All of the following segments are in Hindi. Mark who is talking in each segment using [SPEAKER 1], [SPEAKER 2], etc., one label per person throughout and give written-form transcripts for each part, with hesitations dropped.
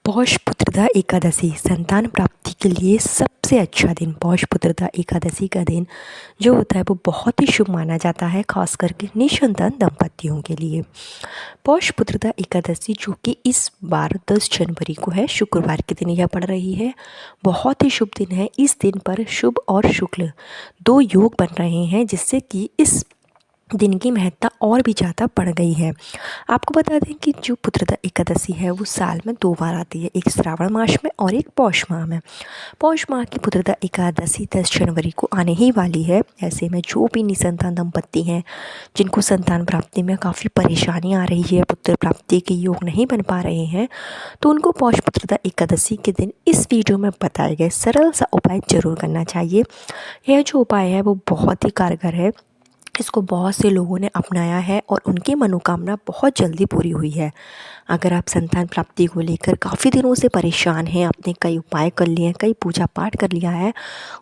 [SPEAKER 1] पौष पुत्रदा एकादशी संतान प्राप्ति के लिए सबसे अच्छा दिन पौष पुत्रदा एकादशी का दिन जो होता है वो बहुत ही शुभ माना जाता है, खास करके निसंतान दंपतियों के लिए। पौष पुत्रदा एकादशी जो कि इस बार 10 जनवरी को है, शुक्रवार के दिन यह पड़ रही है। बहुत ही शुभ दिन है। इस दिन पर शुभ और शुक्ल दो योग बन रहे हैं, जिससे कि इस दिन की महत्ता और भी ज़्यादा बढ़ गई है। आपको बता दें कि जो पुत्रदा एकादशी है वो साल में 2 बार आती है, एक श्रावण मास में और एक पौष माह में। पौष माह की पुत्रदा एकादशी 10 जनवरी को आने ही वाली है। ऐसे में जो भी निसंतान दंपत्ति हैं, जिनको संतान प्राप्ति में काफ़ी परेशानी आ रही है, पुत्र प्राप्ति के योग नहीं बन पा रहे हैं, तो उनको पौष पुत्रदा एकादशी के दिन इस वीडियो में बताए गए सरल सा उपाय ज़रूर करना चाहिए। यह जो उपाय है वो बहुत ही कारगर है। इसको बहुत से लोगों ने अपनाया है और उनकी मनोकामना बहुत जल्दी पूरी हुई है। अगर आप संतान प्राप्ति को लेकर काफ़ी दिनों से परेशान हैं, आपने कई उपाय कर लिए हैं, कई पूजा पाठ कर लिया है,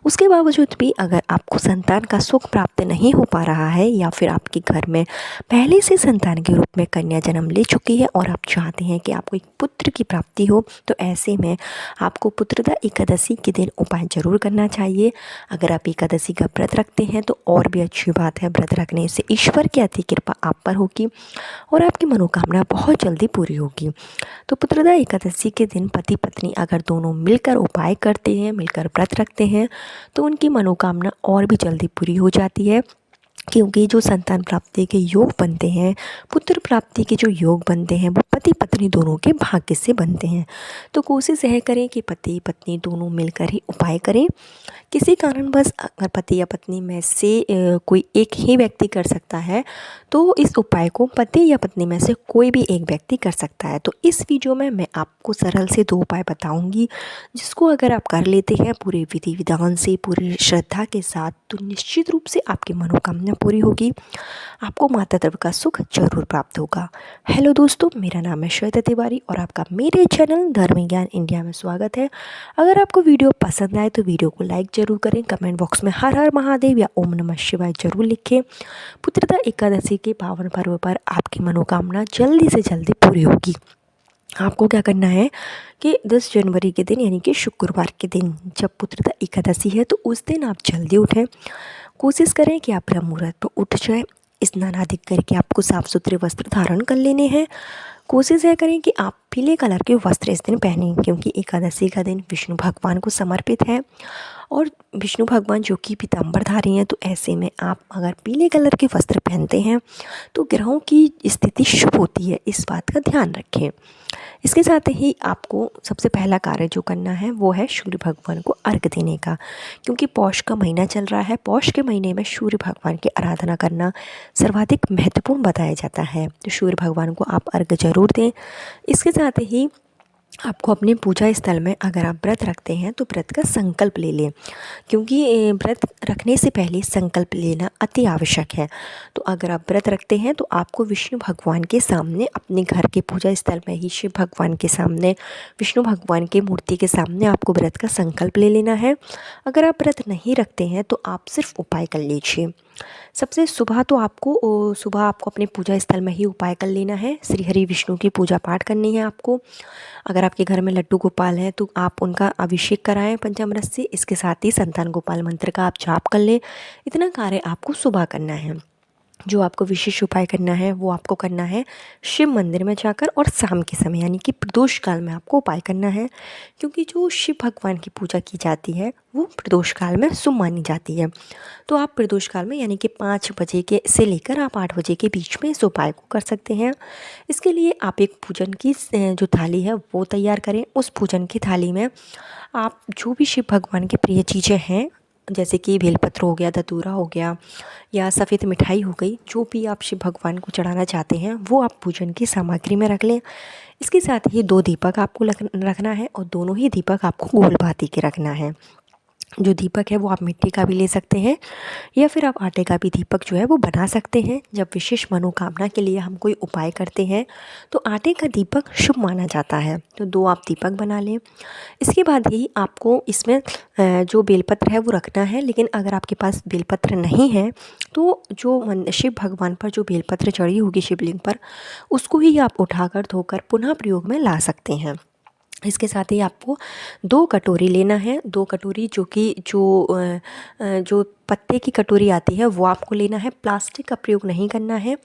[SPEAKER 1] उसके बावजूद भी अगर आपको संतान का सुख प्राप्त नहीं हो पा रहा है, या फिर आपके घर में पहले से संतान के रूप में कन्या जन्म ले चुकी है और आप चाहते हैं कि आपको एक पुत्र की प्राप्ति हो, तो ऐसे में आपको पुत्रदा एकादशी के दिन उपाय ज़रूर करना चाहिए। अगर आप एकादशी का व्रत रखते हैं तो और भी अच्छी बात है। व्रत रखने से ईश्वर की अति कृपा आप पर होगी और आपकी मनोकामना बहुत जल्दी पूरी होगी। तो पुत्रदा एकादशी के दिन पति पत्नी अगर दोनों मिलकर उपाय करते हैं, मिलकर व्रत रखते हैं, तो उनकी मनोकामना और भी जल्दी पूरी हो जाती है। क्योंकि जो संतान प्राप्ति के योग बनते हैं, पुत्र प्राप्ति के जो योग बनते हैं, वो पति पत्नी दोनों के भाग्य से बनते हैं। तो कोशिश यह करें कि पति पत्नी दोनों मिलकर ही उपाय करें। किसी कारणवश अगर पति या पत्नी में से कोई एक ही व्यक्ति कर सकता है, तो इस उपाय को पति या पत्नी में से कोई भी एक व्यक्ति कर सकता है। तो इस वीडियो में मैं आपको सरल से 2 उपाय बताऊंगी, जिसको अगर आप कर लेते हैं पूरे विधि विधान से, पूरी श्रद्धा के साथ, तो निश्चित रूप से आपकी मनोकामना पूरी होगी। आपको माता तत्व का सुख जरूर प्राप्त होगा। हेलो दोस्तों, मेरा नाम है श्वेता तिवारी और आपका मेरे चैनल धर्म ज्ञान इंडिया में स्वागत है। अगर आपको वीडियो पसंद आए तो वीडियो को लाइक जरूर करें, कमेंट बॉक्स में हर हर महादेव या ओम नमः शिवाय जरूर लिखें। पुत्रदा एकादशी के पावन पर्व पर आपकी मनोकामना जल्दी से जल्दी पूरी होगी। आपको क्या करना है कि 10 जनवरी के दिन यानी कि शुक्रवार के दिन जब पुत्रदा एकादशी है, तो उस दिन आप जल्दी उठें। कोशिश करें कि आप ब्रह्म मुहूर्त पर उठ जाएं। स्नान आदि करके आपको साफ सुथरे वस्त्र धारण कर लेने हैं। कोशिश यह करें कि आप पीले कलर के वस्त्र इस दिन पहनें, क्योंकि एकादशी का दिन विष्णु भगवान को समर्पित है और विष्णु भगवान जो कि पीताम्बरधारी हैं। तो ऐसे में आप अगर पीले कलर के वस्त्र पहनते हैं तो ग्रहों की स्थिति शुभ होती है, इस बात का ध्यान रखें। इसके साथ ही आपको सबसे पहला कार्य जो करना है वो है सूर्य भगवान को अर्घ देने का, क्योंकि पौष का महीना चल रहा है। पौष के महीने में सूर्य भगवान की आराधना करना सर्वाधिक महत्वपूर्ण बताया जाता है। तो सूर्य भगवान को आप अर्घ जरूर दें। इसके साथ ही आपको अपने पूजा स्थल में अगर आप व्रत रखते हैं तो व्रत का संकल्प ले लें, क्योंकि व्रत रखने से पहले संकल्प लेना अति आवश्यक है। तो अगर आप व्रत रखते हैं तो आपको विष्णु भगवान के सामने, अपने घर के पूजा स्थल में ही शिव भगवान के सामने, विष्णु भगवान की मूर्ति के सामने आपको व्रत का संकल्प ले लेना है। अगर आप व्रत नहीं रखते हैं तो आप सिर्फ उपाय कर लीजिए। सबसे सुबह आपको अपने पूजा स्थल में ही उपाय कर लेना है। श्री हरि विष्णु की पूजा पाठ करनी है आपको। अगर आपके घर में लड्डू गोपाल हैं तो आप उनका अभिषेक कराएं पंचामृत से। इसके साथ ही संतान गोपाल मंत्र का आप जाप कर लें। इतना कार्य आपको सुबह करना है। जो आपको विशेष उपाय करना है वो आपको करना है शिव मंदिर में जाकर और शाम के समय यानी कि प्रदोष काल में आपको उपाय करना है, क्योंकि जो शिव भगवान की पूजा की जाती है वो प्रदोष काल में शुभ मानी जाती है। तो आप प्रदोष काल में यानी कि 5 बजे के से लेकर आप 8 बजे के बीच में इस उपाय को कर सकते हैं। इसके लिए आप एक पूजन की जो थाली है वो तैयार करें। उस पूजन की थाली में आप जो भी शिव भगवान की प्रिय चीज़ें हैं, जैसे कि बेलपत्र हो गया, धतूरा हो गया या सफ़ेद मिठाई हो गई, जो भी आप शिव भगवान को चढ़ाना चाहते हैं वो आप पूजन की सामग्री में रख लें। इसके साथ ही 2 दीपक आपको रखना है और दोनों ही दीपक आपको गोल बाती के रखना है। जो दीपक है वो आप मिट्टी का भी ले सकते हैं या फिर आप आटे का भी दीपक जो है वो बना सकते हैं। जब विशेष मनोकामना के लिए हम कोई उपाय करते हैं तो आटे का दीपक शुभ माना जाता है। तो 2 आप दीपक बना लें। इसके बाद ही आपको इसमें जो बेलपत्र है वो रखना है, लेकिन अगर आपके पास बेलपत्र नहीं है तो जो शिव भगवान पर जो बेलपत्र चढ़ी होगी शिवलिंग पर, उसको ही आप उठाकर धोकर पुनः प्रयोग में ला सकते हैं। इसके साथ ही आपको 2 कटोरी लेना है। 2 कटोरी जो कि जो पत्ते की कटोरी आती है वो आपको लेना है, प्लास्टिक का प्रयोग नहीं करना है।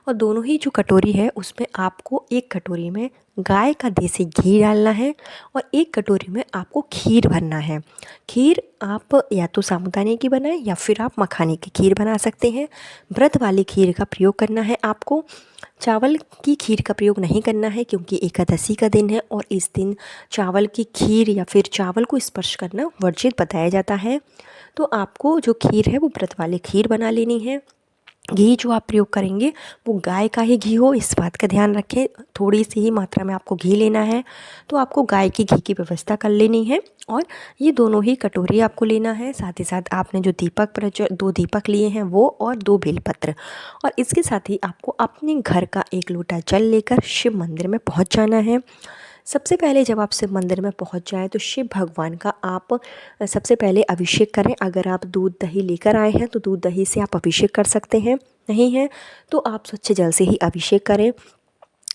[SPEAKER 1] और दोनों ही जो कटोरी है उसमें आपको 1 कटोरी में गाय का देसी घी डालना है और 1 कटोरी में आपको खीर भरना है। खीर आप या तो साबूदाने की बनाएं या फिर आप मखाने की खीर बना सकते हैं। व्रत वाली खीर का प्रयोग करना है आपको। चावल की खीर का प्रयोग नहीं करना है क्योंकि एकादशी का दिन है और इस दिन चावल की खीर या फिर चावल को स्पर्श करना वर्जित बताया जाता है। तो आपको जो खीर है वो व्रत वाली खीर बना लेनी है। घी जो आप प्रयोग करेंगे वो गाय का ही घी हो, इस बात का ध्यान रखें। थोड़ी सी ही मात्रा में आपको घी लेना है, तो आपको गाय की घी की व्यवस्था कर लेनी है। और ये दोनों ही कटोरी आपको लेना है। साथ ही साथ आपने जो दीपक 2 दीपक लिए हैं वो और 2 बेलपत्र, और इसके साथ ही आपको अपने घर का 1 लोटा जल लेकर शिव मंदिर में पहुँच जाना है। सबसे पहले जब आप शिव मंदिर में पहुंच जाएं तो शिव भगवान का आप सबसे पहले अभिषेक करें। अगर आप दूध दही लेकर आए हैं तो दूध दही से आप अभिषेक कर सकते हैं, नहीं है तो आप स्वच्छ जल से ही अभिषेक करें।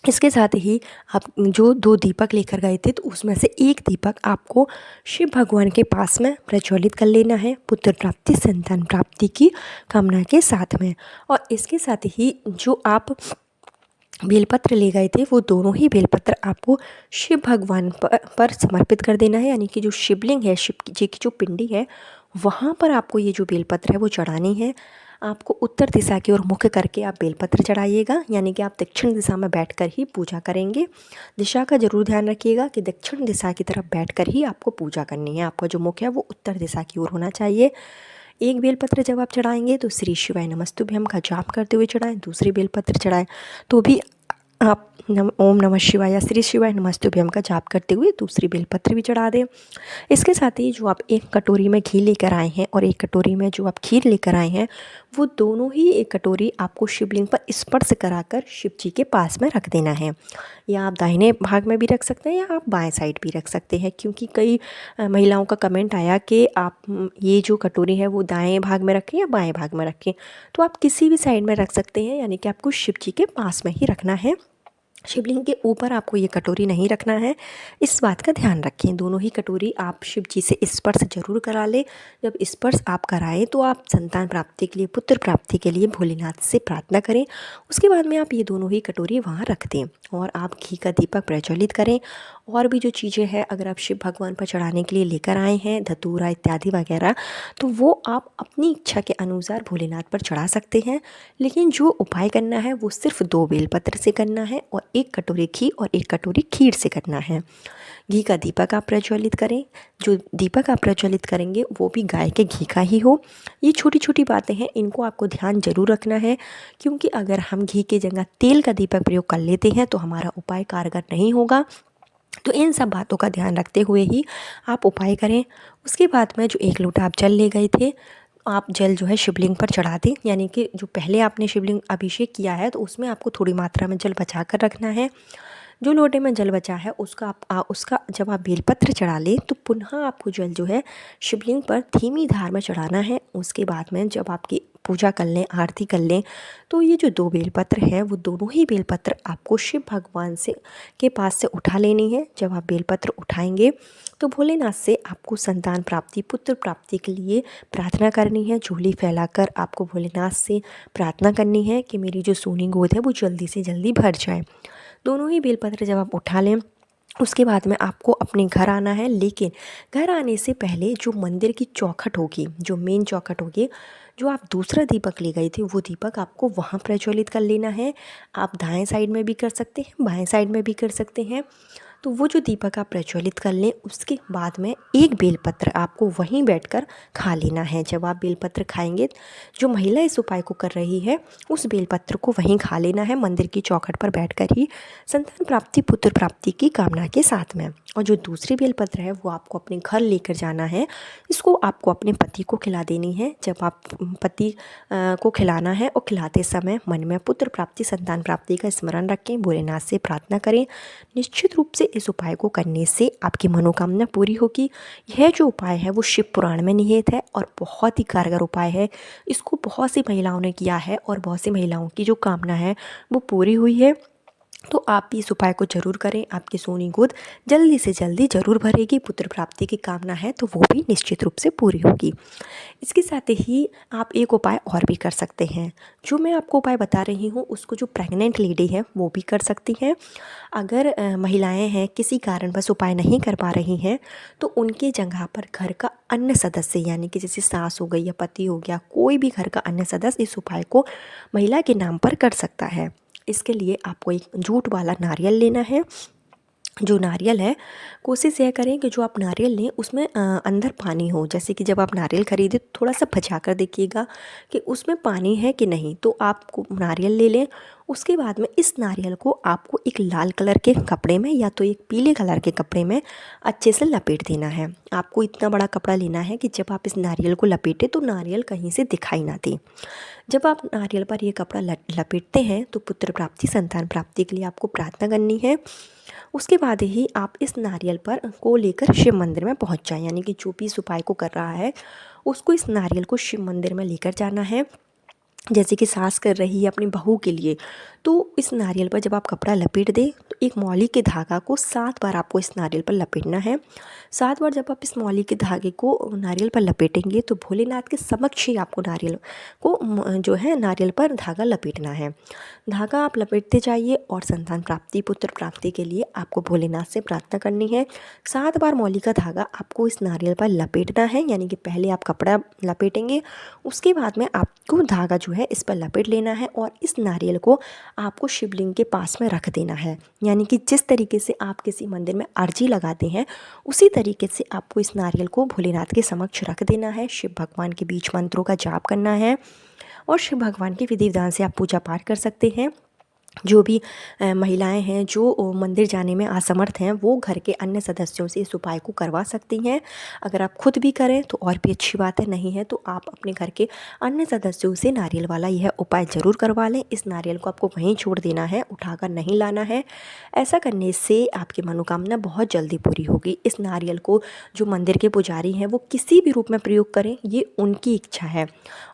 [SPEAKER 1] इसके साथ ही आप जो 2 दीपक लेकर गए थे तो उसमें से 1 दीपक आपको शिव भगवान के पास में प्रज्वलित कर लेना है, पुत्र प्राप्ति संतान प्राप्ति की कामना के साथ में। और इसके साथ ही जो आप बेलपत्र ले गए थे वो दोनों ही बेलपत्र आपको शिव भगवान पर समर्पित कर देना है। यानी कि जो शिवलिंग है, शिव जी की जो पिंडी है, वहाँ पर आपको ये जो बेलपत्र है वो चढ़ानी है। आपको उत्तर दिशा की ओर मुख करके आप बेलपत्र चढ़ाइएगा, यानी कि आप दक्षिण दिशा में बैठकर ही पूजा करेंगे। दिशा का जरूर ध्यान रखिएगा कि दक्षिण दिशा की तरफ बैठकर ही आपको पूजा करनी है। आपका जो मुख है वो उत्तर दिशा की ओर होना चाहिए। 1 बेलपत्र जब आप चढ़ाएंगे तो श्री शिवाय नमस्तुभ्यम का जाप करते हुए चढ़ाएं। दूसरी बेलपत्र चढ़ाएं तो भी आप ओम नमः शिवाय या श्री शिवाय नमस्तुभ्यम का जाप करते हुए दूसरी बेलपत्र भी चढ़ा दें। इसके साथ ही जो आप 1 कटोरी में घी लेकर आए हैं और 1 कटोरी में जो आप खीर लेकर आए हैं वो दोनों ही 1 कटोरी आपको शिवलिंग पर स्पर्श कराकर शिव जी के पास में रख देना है। या आप दाहिने भाग में भी रख सकते हैं या आप बाएं साइड भी रख सकते हैं, क्योंकि कई महिलाओं का कमेंट आया कि आप ये जो कटोरी है वो दाएं भाग में रखें या बाएं भाग में रखें। तो आप किसी भी साइड में रख सकते हैं, यानी कि आपको शिव जी के पास में ही रखना है। शिवलिंग के ऊपर आपको ये कटोरी नहीं रखना है, इस बात का ध्यान रखें। दोनों ही कटोरी आप शिव जी से स्पर्श जरूर करा लें। जब स्पर्श आप कराएं तो आप संतान प्राप्ति के लिए, पुत्र प्राप्ति के लिए भोलेनाथ से प्रार्थना करें। उसके बाद में आप ये दोनों ही कटोरी वहाँ रख दें और आप घी का दीपक प्रज्वलित करें। और भी जो चीज़ें हैं अगर आप शिव भगवान पर चढ़ाने के लिए लेकर आए हैं, धतूरा इत्यादि वगैरह, तो वो आप अपनी इच्छा के अनुसार भोलेनाथ पर चढ़ा सकते हैं। लेकिन जो उपाय करना है वो सिर्फ 2 बेलपत्र से करना है और 1 कटोरी घी और 1 कटोरी खीर से करना है। घी का दीपक आप प्रज्वलित करें। जो दीपक आप प्रज्वलित करेंगे वो भी गाय के घी का ही हो। ये छोटी छोटी बातें हैं, इनको आपको ध्यान जरूर रखना है, क्योंकि अगर हम घी की जगह तेल का दीपक प्रयोग कर लेते हैं तो हमारा उपाय कारगर नहीं होगा। तो इन सब बातों का ध्यान रखते हुए ही आप उपाय करें। उसके बाद में जो 1 लोटा आप जल ले गए थे, आप जल जो है शिवलिंग पर चढ़ा दें। यानी कि जो पहले आपने शिवलिंग अभिषेक किया है तो उसमें आपको थोड़ी मात्रा में जल बचा कर रखना है। जो लोटे में जल बचा है उसका जब आप बेलपत्र चढ़ा लें तो पुनः आपको जल जो है शिवलिंग पर धीमी धार में चढ़ाना है। उसके बाद में जब आपकी पूजा कर लें, आरती कर लें, तो ये जो 2 बेलपत्र हैं वो दोनों ही बेलपत्र आपको शिव भगवान से के पास से उठा लेनी है। जब आप बेलपत्र उठाएंगे तो भोलेनाथ से आपको संतान प्राप्ति, पुत्र प्राप्ति के लिए प्रार्थना करनी है। झोली फैलाकर आपको भोलेनाथ से प्रार्थना करनी है कि मेरी जो सोनी गोद है वो जल्दी से जल्दी भर जाए। दोनों ही बेलपत्र जब आप उठा लें उसके बाद में आपको अपने घर आना है। लेकिन घर आने से पहले जो मंदिर की चौखट होगी, जो मेन चौखट होगी, जो आप दूसरा दीपक ले गए थे वो दीपक आपको वहाँ प्रज्वलित कर लेना है। आप दाएं साइड में भी कर सकते हैं, बाएं साइड में भी कर सकते हैं। तो वो जो दीपक आप प्रज्वलित कर लें उसके बाद में 1 बेलपत्र आपको वहीं बैठकर खा लेना है। जब आप बेलपत्र खाएंगे, जो महिला इस उपाय को कर रही है उस बेलपत्र को वहीं खा लेना है, मंदिर की चौखट पर बैठकर ही, संतान प्राप्ति, पुत्र प्राप्ति की कामना के साथ में। और जो दूसरी बेलपत्र है वो आपको अपने घर लेकर जाना है। इसको आपको अपने पति को खिला देनी है। जब आप पति को खिलाना है और खिलाते समय मन में पुत्र प्राप्ति, संतान प्राप्ति का स्मरण रखें, भोलेनाथ से प्रार्थना करें। निश्चित रूप से इस उपाय को करने से आपकी मनोकामना पूरी होगी। यह जो उपाय है वो शिव पुराण में निहित है और बहुत ही कारगर उपाय है। इसको बहुत सी महिलाओं ने किया है और बहुत सी महिलाओं की जो कामना है वो पूरी हुई है। तो आप भी इस उपाय को ज़रूर करें। आपकी सोनी गोद जल्दी से जल्दी ज़रूर भरेगी। पुत्र प्राप्ति की कामना है तो वो भी निश्चित रूप से पूरी होगी। इसके साथ ही आप एक उपाय और भी कर सकते हैं। जो मैं आपको उपाय बता रही हूँ उसको जो प्रेग्नेंट लेडी है वो भी कर सकती हैं। अगर महिलाएं हैं किसी कारणवश उपाय नहीं कर पा रही हैं तो उनकी जगह पर घर का अन्य सदस्य यानी कि जैसे सास हो गई या पति हो गया, कोई भी घर का अन्य सदस्य इस उपाय को महिला के नाम पर कर सकता है। इसके लिए आपको एक जूट वाला नारियल लेना है। जो नारियल है, कोशिश यह करें कि जो आप नारियल लें उसमें अंदर पानी हो। जैसे कि जब आप नारियल खरीदें तो थोड़ा सा बचा कर देखिएगा कि उसमें पानी है कि नहीं। तो आपको नारियल ले लें। उसके बाद में इस नारियल को आपको एक लाल कलर के कपड़े में या तो एक पीले कलर के कपड़े में अच्छे से लपेट देना है। आपको इतना बड़ा कपड़ा लेना है कि जब आप इस नारियल को लपेटें तो नारियल कहीं से दिखाई ना दे। जब आप नारियल पर ये कपड़ा लपेटते हैं तो पुत्र प्राप्ति, संतान प्राप्ति के लिए आपको प्रार्थना करनी है। उसके बाद ही आप इस नारियल पर को लेकर शिव मंदिर में पहुंच जाएं। यानी कि जो भी इस उपाय को कर रहा है उसको इस नारियल को शिव मंदिर में लेकर जाना है। जैसे कि सास कर रही है अपनी बहू के लिए, तो इस नारियल पर जब आप कपड़ा लपेट दें तो एक मौली के धागा को 7 बार आपको इस नारियल पर लपेटना है। 7 बार जब आप इस मौली के धागे को नारियल पर लपेटेंगे तो भोलेनाथ के समक्ष ही आपको नारियल को जो है नारियल पर धागा लपेटना है। धागा आप लपेटते जाइए और संतान प्राप्ति, पुत्र प्राप्ति के लिए आपको भोलेनाथ से प्रार्थना करनी है। 7 बार मौली का धागा आपको इस नारियल पर लपेटना है। यानी कि पहले आप कपड़ा लपेटेंगे, उसके बाद में आपको धागा जो है इस पर लपेट लेना है और इस नारियल को आपको शिवलिंग के पास में रख देना है। यानी कि जिस तरीके से आप किसी मंदिर में अर्जी लगाते हैं उसी तरीके से आपको इस नारियल को भोलेनाथ के समक्ष रख देना है। शिव भगवान के बीच मंत्रों का जाप करना है और शिव भगवान के विधि विधान से आप पूजा पाठ कर सकते हैं। जो भी महिलाएं हैं जो मंदिर जाने में असमर्थ हैं वो घर के अन्य सदस्यों से इस उपाय को करवा सकती हैं। अगर आप खुद भी करें तो और भी अच्छी बात है, नहीं है तो आप अपने घर के अन्य सदस्यों से नारियल वाला यह उपाय ज़रूर करवा लें। इस नारियल को आपको वहीं छोड़ देना है, उठाकर नहीं लाना है। ऐसा करने से आपकी मनोकामना बहुत जल्दी पूरी होगी। इस नारियल को जो मंदिर के पुजारी हैं वो किसी भी रूप में प्रयोग करें, ये उनकी इच्छा है।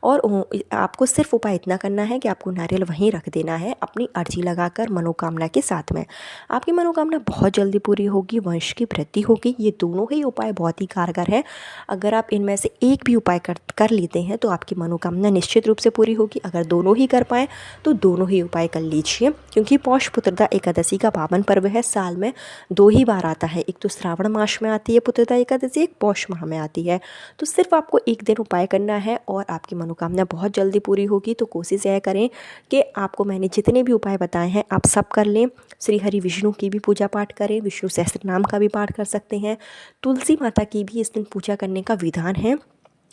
[SPEAKER 1] और आपको सिर्फ उपाय इतना करना है कि आपको नारियल वहीं रख देना है अपनी अर्जी लगाकर मनोकामना के साथ में। आपकी मनोकामना बहुत जल्दी पूरी होगी, वंश की वृद्धि होगी। ये दोनों ही उपाय बहुत ही कारगर है। अगर आप इनमें से एक भी उपाय कर लेते हैं तो आपकी मनोकामना निश्चित रूप से पूरी होगी। अगर दोनों ही कर पाएँ तो दोनों ही उपाय कर लीजिए, क्योंकि पौष पुत्रदा एकादशी का पावन पर्व है। साल में 2 ही बार आता है, एक तो श्रावण मास में आती है पुत्रदा एकादशी, एक पौष माह में आती है। तो सिर्फ आपको एक दिन उपाय करना है और आपकी मनोकामना बहुत जल्दी पूरी होगी। तो कोशिश यह करें कि आपको मैंने जितने भी उपाय बताए हैं आप सब कर लें। श्री हरि विष्णु की भी पूजा पाठ करें, विष्णु सहस्त्र नाम का भी पाठ कर सकते हैं। तुलसी माता की भी इस दिन पूजा करने का विधान है।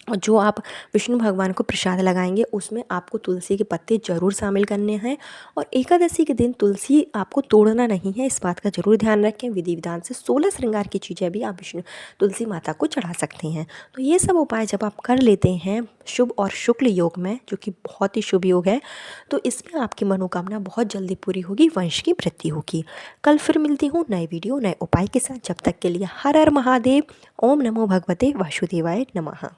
[SPEAKER 1] और जो आप विष्णु भगवान को प्रसाद लगाएंगे उसमें आपको तुलसी के पत्ते ज़रूर शामिल करने हैं। और एकादशी के दिन तुलसी आपको तोड़ना नहीं है, इस बात का ज़रूर ध्यान रखें। विधि विधान से 16 श्रृंगार की चीज़ें भी आप विष्णु तुलसी माता को चढ़ा सकते हैं। तो ये सब उपाय जब आप कर लेते हैं शुभ और शुक्ल योग में, जो कि बहुत ही शुभ योग है, तो इसमें आपकी मनोकामना बहुत जल्दी पूरी होगी, वंश की वृद्धि होगी। कल फिर मिलती हूँ नए वीडियो नए उपाय के साथ। जब तक के लिए हर हर महादेव। ओम नमो भगवते वासुदेवाय नमः।